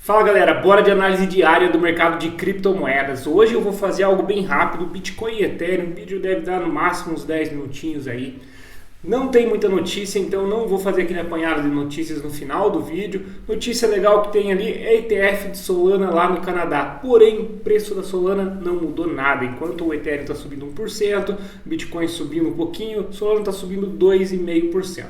Fala galera, bora de análise diária do mercado de criptomoedas. Hoje eu vou fazer algo bem rápido, Bitcoin e Ethereum. O vídeo deve dar no máximo uns 10 minutinhos aí. Não tem muita notícia, então não vou fazer aquele apanhado de notícias no final do vídeo. Notícia legal que tem ali é ETF de Solana lá no Canadá. Porém, o preço da Solana não mudou nada. Enquanto o Ethereum está subindo 1%, Bitcoin subindo um pouquinho, Solana está subindo 2,5%.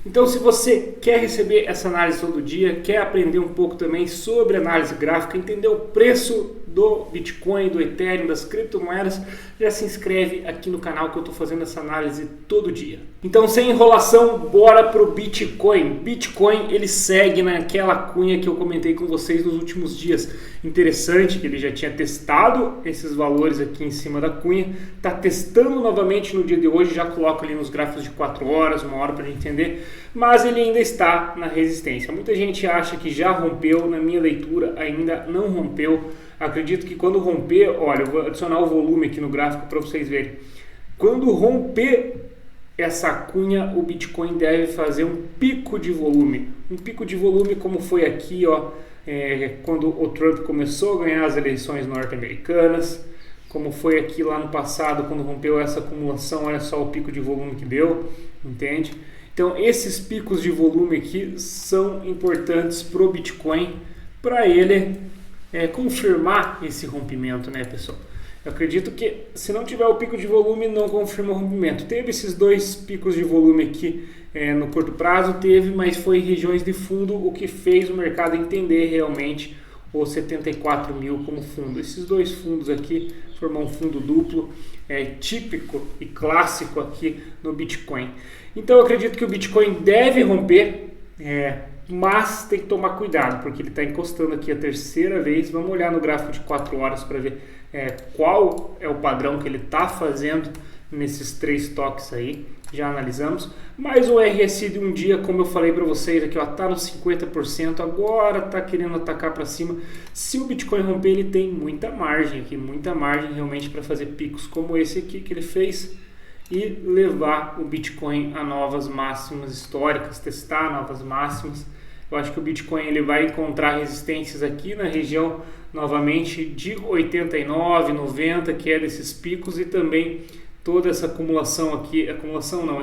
Então, se você quer receber essa análise todo dia, quer aprender um pouco também sobre análise gráfica, entender o preço do Bitcoin, do Ethereum, das criptomoedas, já se inscreve aqui no canal que eu estou fazendo essa análise todo dia. Então, sem enrolação, bora pro Bitcoin. Bitcoin, ele segue naquela cunha que eu comentei com vocês nos últimos dias. Interessante que ele já tinha testado esses valores aqui em cima da cunha, está testando novamente no dia de hoje, já coloco ali nos gráficos de 4 horas, 1 hora para a gente entender, mas ele ainda está na resistência. Muita gente acha que já rompeu, na minha leitura ainda não rompeu. Acredito que quando romper, olha, eu vou adicionar o volume aqui no gráfico para vocês verem. Quando romper essa cunha, o Bitcoin deve fazer um pico de volume. Um pico de volume como foi aqui, ó, quando o Trump começou a ganhar as eleições norte-americanas, como foi aqui lá no passado, quando rompeu essa acumulação, olha só o pico de volume que deu, entende? Então, esses picos de volume aqui são importantes para o Bitcoin, para ele confirmar esse rompimento, né, pessoal? Eu acredito que se não tiver o pico de volume, não confirma o rompimento. Teve esses dois picos de volume aqui no curto prazo, mas foi em regiões de fundo, o que fez o mercado entender realmente o 74 mil como fundo. Esses dois fundos aqui formam um fundo duplo, típico e clássico aqui no Bitcoin. Então eu acredito que o Bitcoin deve romper, mas tem que tomar cuidado, porque ele está encostando aqui a terceira vez. Vamos olhar no gráfico de 4 horas para ver qual é o padrão que ele está fazendo nesses 3 toques aí. Já analisamos, mas o RSI de um dia, como eu falei para vocês aqui, está nos 50%, agora está querendo atacar para cima. Se o Bitcoin romper, ele tem muita margem aqui, muita margem realmente para fazer picos como esse aqui que ele fez e levar o Bitcoin a novas máximas históricas, testar novas máximas. Eu acho que o Bitcoin ele vai encontrar resistências aqui na região novamente de 89, 90, que é desses picos, e também toda essa acumulação aqui,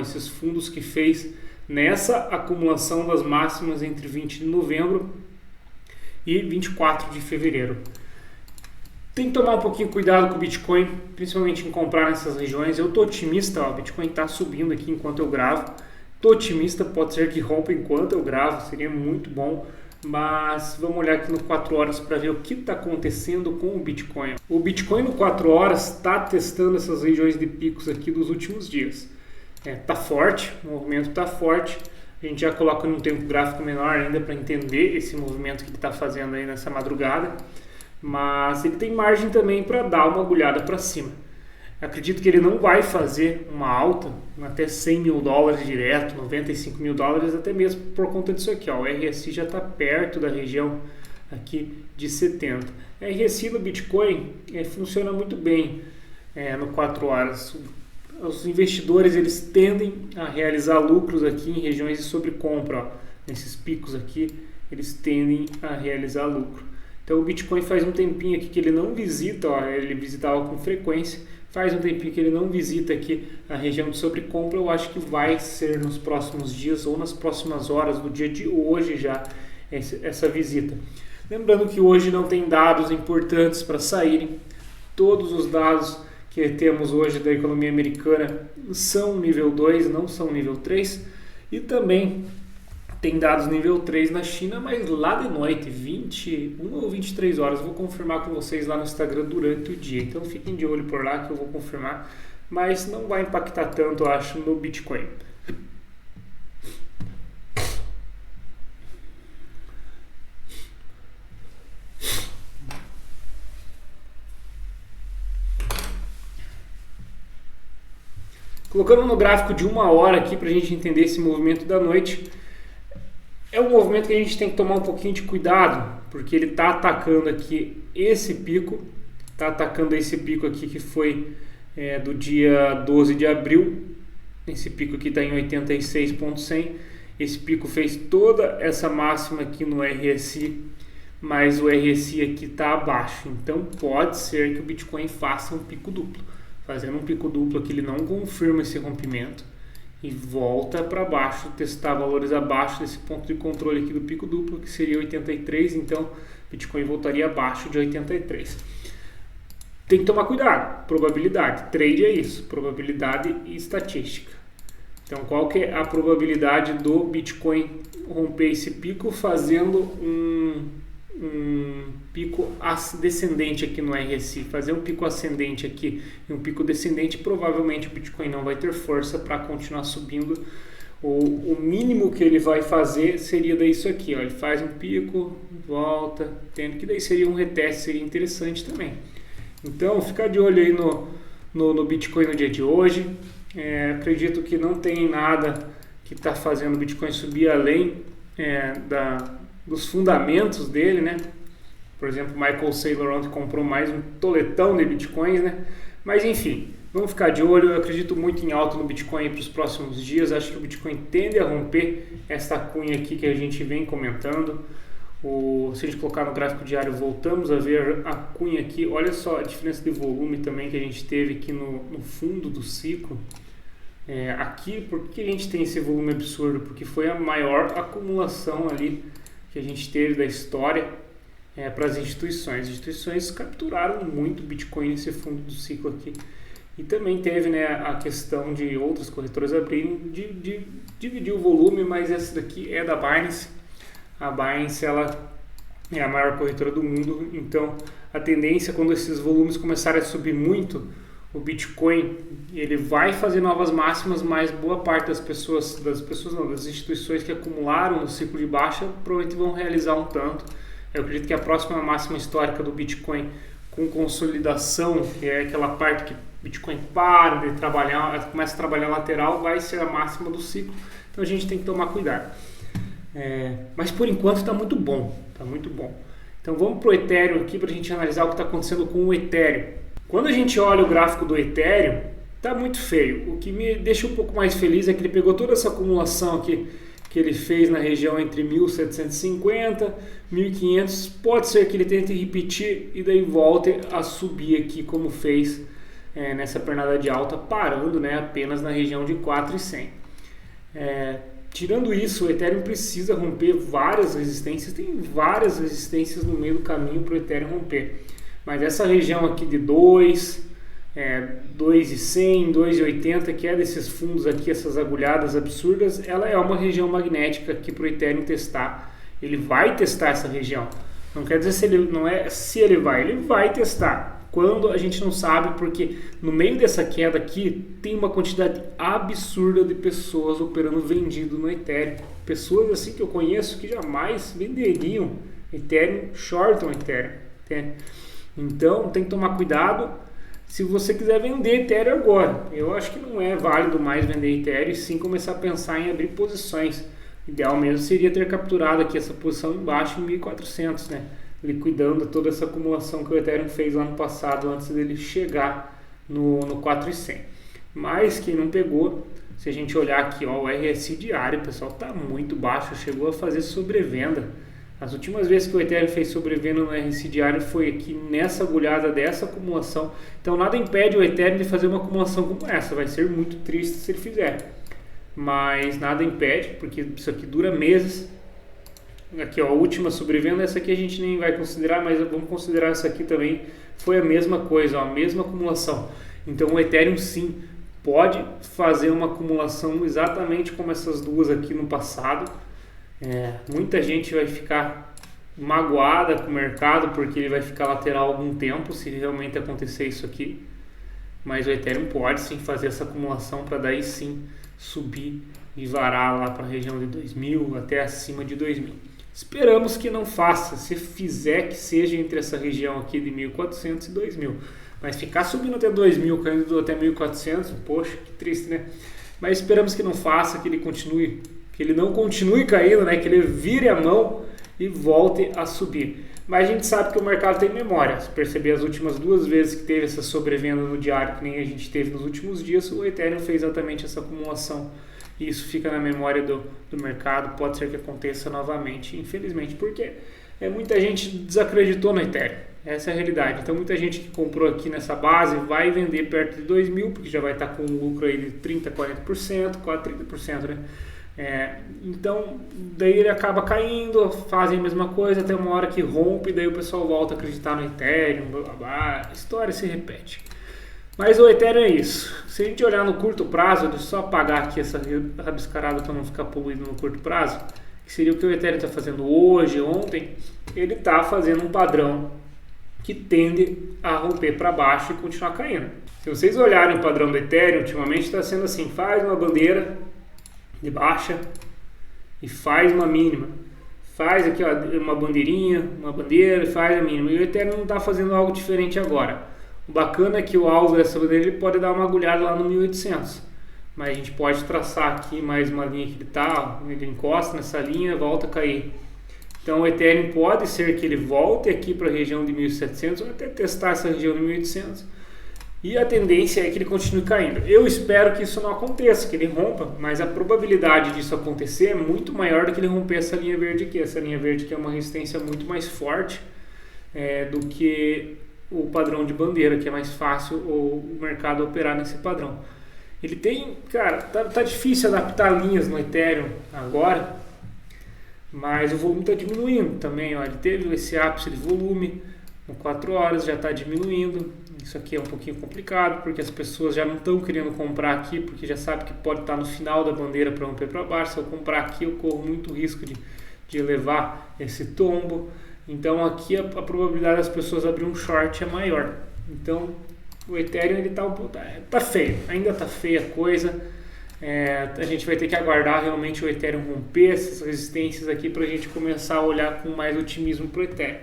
esses fundos que fez nessa acumulação das máximas entre 20 de novembro e 24 de fevereiro. Tem que tomar um pouquinho cuidado com o Bitcoin, principalmente em comprar nessas regiões. Eu estou otimista, ó, o Bitcoin está subindo aqui enquanto eu gravo. Estou otimista, pode ser que rompa enquanto eu gravo, seria muito bom. Mas vamos olhar aqui no 4 horas para ver o que está acontecendo com o Bitcoin. O Bitcoin no 4 horas está testando essas regiões de picos aqui dos últimos dias. Está forte, o movimento está forte. A gente já coloca num tempo gráfico menor ainda para entender esse movimento que ele está fazendo aí nessa madrugada. Mas ele tem margem também para dar uma agulhada para cima. Acredito que ele não vai fazer uma alta até 100 mil dólares direto, 95 mil dólares, até mesmo por conta disso aqui. Ó, o RSI já está perto da região aqui de 70. O RSI no Bitcoin funciona muito bem no 4 horas. Os investidores eles tendem a realizar lucros aqui em regiões de sobrecompra. Ó. Nesses picos aqui, eles tendem a realizar lucro. Então o Bitcoin faz um tempinho aqui que ele não visita, ó, ele visitava com frequência, faz um tempinho que ele não visita aqui a região de sobrecompra. Eu acho que vai ser nos próximos dias ou nas próximas horas do dia de hoje já essa visita. Lembrando que hoje não tem dados importantes para saírem, todos os dados que temos hoje da economia americana são nível 2, não são nível 3, e também tem dados nível 3 na China, mas lá de noite, 21 ou 23 horas. Vou confirmar com vocês lá no Instagram durante o dia. Então fiquem de olho por lá que eu vou confirmar. Mas não vai impactar tanto, eu acho, no Bitcoin. Colocando no gráfico de 1 hora aqui para a gente entender esse movimento da noite. É um movimento que a gente tem que tomar um pouquinho de cuidado, porque ele está atacando aqui esse pico, aqui que foi do dia 12 de abril, esse pico aqui está em 86.100, esse pico fez toda essa máxima aqui no RSI mas o RSI aqui está abaixo. Então pode ser que o Bitcoin faça um pico duplo. Fazendo um pico duplo aqui, ele não confirma esse rompimento e volta para baixo, testar valores abaixo desse ponto de controle aqui do pico duplo, que seria 83, então Bitcoin voltaria abaixo de 83. Tem que tomar cuidado, probabilidade, trade é isso, probabilidade e estatística. Então qual que é a probabilidade do Bitcoin romper esse pico fazendo um pico descendente aqui no RSI, fazer um pico ascendente aqui e um pico descendente, provavelmente o Bitcoin não vai ter força para continuar subindo. O mínimo que ele vai fazer seria daí isso aqui, ó, ele faz um pico, volta, tendo que daí seria um reteste, seria interessante também. Então ficar de olho aí no Bitcoin no dia de hoje. Acredito que não tem nada que está fazendo o Bitcoin subir além dos fundamentos dele, né? Por exemplo, Michael Saylor ontem comprou mais um toletão de Bitcoins, né? Mas enfim, vamos ficar de olho. Eu acredito muito em alta no Bitcoin para os próximos dias. Acho que o Bitcoin tende a romper essa cunha aqui que a gente vem comentando. Se a gente colocar no gráfico diário, voltamos a ver a cunha aqui. Olha só a diferença de volume também que a gente teve aqui no fundo do ciclo. Aqui, por que a gente tem esse volume absurdo? Porque foi a maior acumulação ali que a gente teve da história para as instituições. As instituições capturaram muito Bitcoin nesse fundo do ciclo aqui. E também teve, né, a questão de outras corretoras abrirem, de dividir o volume, mas essa daqui é da Binance. A Binance, ela é a maior corretora do mundo, então a tendência quando esses volumes começarem a subir muito, o Bitcoin ele vai fazer novas máximas, mas boa parte das instituições que acumularam no ciclo de baixa provavelmente vão realizar um tanto. Eu acredito que a próxima máxima histórica do Bitcoin com consolidação, que é aquela parte que o Bitcoin para de trabalhar, começa a trabalhar lateral, vai ser a máxima do ciclo. Então a gente tem que tomar cuidado. Mas por enquanto está muito bom, Então vamos para o Ethereum aqui para a gente analisar o que está acontecendo com o Ethereum. Quando a gente olha o gráfico do Ethereum, está muito feio. O que me deixa um pouco mais feliz é que ele pegou toda essa acumulação aqui que ele fez na região entre 1.750 e 1.500. Pode ser que ele tente repetir e daí volte a subir aqui como fez nessa pernada de alta, parando, né, apenas na região de 4.100. Tirando isso, o Ethereum precisa romper várias resistências. Tem várias resistências no meio do caminho para o Ethereum romper. Mas essa região aqui de 2.100, 2.80, que é desses fundos aqui, essas agulhadas absurdas, ela é uma região magnética aqui para o Ethereum testar. Ele vai testar essa região. Não quer dizer se ele vai testar. Quando a gente não sabe, porque no meio dessa queda aqui tem uma quantidade absurda de pessoas operando vendido no Ethereum. Pessoas assim que eu conheço que jamais venderiam Ethereum, shortam Ethereum. Então tem que tomar cuidado se você quiser vender Ethereum agora. Eu acho que não é válido mais vender Ethereum e sim começar a pensar em abrir posições. O ideal mesmo seria ter capturado aqui essa posição embaixo em 1.400, né? Liquidando toda essa acumulação que o Ethereum fez lá no passado antes dele chegar no 4.100. Mas quem não pegou, se a gente olhar aqui, ó, o RSI diário, pessoal, está muito baixo, chegou a fazer sobrevenda. As últimas vezes que o Ethereum fez sobrevenda no RSI diário foi aqui nessa agulhada dessa acumulação. Então nada impede o Ethereum de fazer uma acumulação como essa. Vai ser muito triste se ele fizer. Mas nada impede, porque isso aqui dura meses. Aqui, ó, a última sobrevenda, essa aqui a gente nem vai considerar, mas vamos considerar essa aqui também. Foi a mesma coisa, ó, a mesma acumulação. Então o Ethereum sim pode fazer uma acumulação exatamente como essas duas aqui no passado. Muita gente vai ficar magoada com o mercado porque ele vai ficar lateral algum tempo se realmente acontecer isso aqui. Mas o Ethereum pode sim fazer essa acumulação para daí sim subir e varar lá para a região de 2.000 até acima de 2.000. Esperamos que não faça. Se fizer, que seja entre essa região aqui de 1.400 e 2.000. Mas ficar subindo até 2.000, caindo até 1.400, poxa, que triste, né? Mas esperamos que não faça, que ele não continue caindo, né? Que ele vire a mão e volte a subir. Mas a gente sabe que o mercado tem memória. Se perceber as últimas duas vezes que teve essa sobrevenda no diário, que nem a gente teve nos últimos dias, o Ethereum fez exatamente essa acumulação. E isso fica na memória do mercado, pode ser que aconteça novamente, infelizmente, porque muita gente desacreditou no Ethereum. Essa é a realidade. Então muita gente que comprou aqui nessa base vai vender perto de 2.000, porque já vai estar com um lucro aí de 30%, 40%, quase 30%, né? Então daí ele acaba caindo, fazem a mesma coisa até uma hora que rompe, e daí o pessoal volta a acreditar no Ethereum, blá, blá, blá. A história se repete. Mas o Ethereum é isso. Se a gente olhar no curto prazo, de só apagar aqui essa rabiscarada para não ficar poluído no curto prazo, que seria o que o Ethereum está fazendo hoje, ontem, ele está fazendo um padrão que tende a romper para baixo e continuar caindo. Se vocês olharem o padrão do Ethereum, ultimamente está sendo assim, faz uma bandeira de baixa e faz uma mínima. Faz aqui ó, uma bandeirinha, uma bandeira e faz a mínima. E o Ethereum não está fazendo algo diferente agora. O bacana é que o alvo dessa bandeira ele pode dar uma agulhada lá no 1800. Mas a gente pode traçar aqui mais uma linha que ele está, ele encosta nessa linha, volta a cair. Então o Ethereum pode ser que ele volte aqui para a região de 1.700 ou até testar essa região de 1.800. E a tendência é que ele continue caindo. Eu espero que isso não aconteça, que ele rompa, mas a probabilidade disso acontecer é muito maior do que ele romper essa linha verde aqui. Essa linha verde aqui é uma resistência muito mais forte do que o padrão de bandeira, que é mais fácil o mercado operar nesse padrão. Ele tem, cara, tá difícil adaptar linhas no Ethereum agora, mas o volume está diminuindo também, ó. Ele teve esse ápice de volume com 4 horas, já está diminuindo. Isso aqui é um pouquinho complicado, porque as pessoas já não estão querendo comprar aqui, porque já sabe que pode estar no final da bandeira para romper para baixo. Se eu comprar aqui, eu corro muito risco de levar esse tombo. Então aqui a probabilidade das pessoas abrir um short é maior. Então o Ethereum ele tá feio, ainda está feia a coisa. A gente vai ter que aguardar realmente o Ethereum romper essas resistências aqui para a gente começar a olhar com mais otimismo para o Ethereum.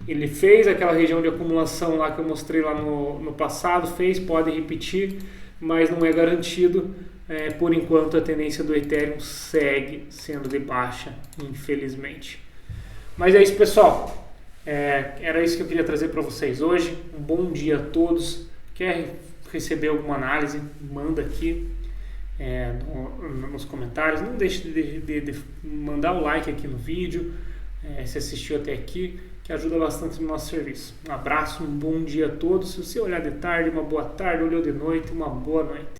Ele fez aquela região de acumulação lá que eu mostrei lá no passado, pode repetir, mas não é garantido. Por enquanto a tendência do Ethereum segue sendo de baixa, infelizmente. Mas é isso, pessoal. Era isso que eu queria trazer para vocês hoje. Um bom dia a todos. Quer receber alguma análise? Manda aqui nos comentários. Não deixe de mandar o like aqui no vídeo, se assistiu até aqui, que ajuda bastante no nosso serviço. Um abraço, um bom dia a todos. Se você olhar de tarde, uma boa tarde, olhou de noite, uma boa noite.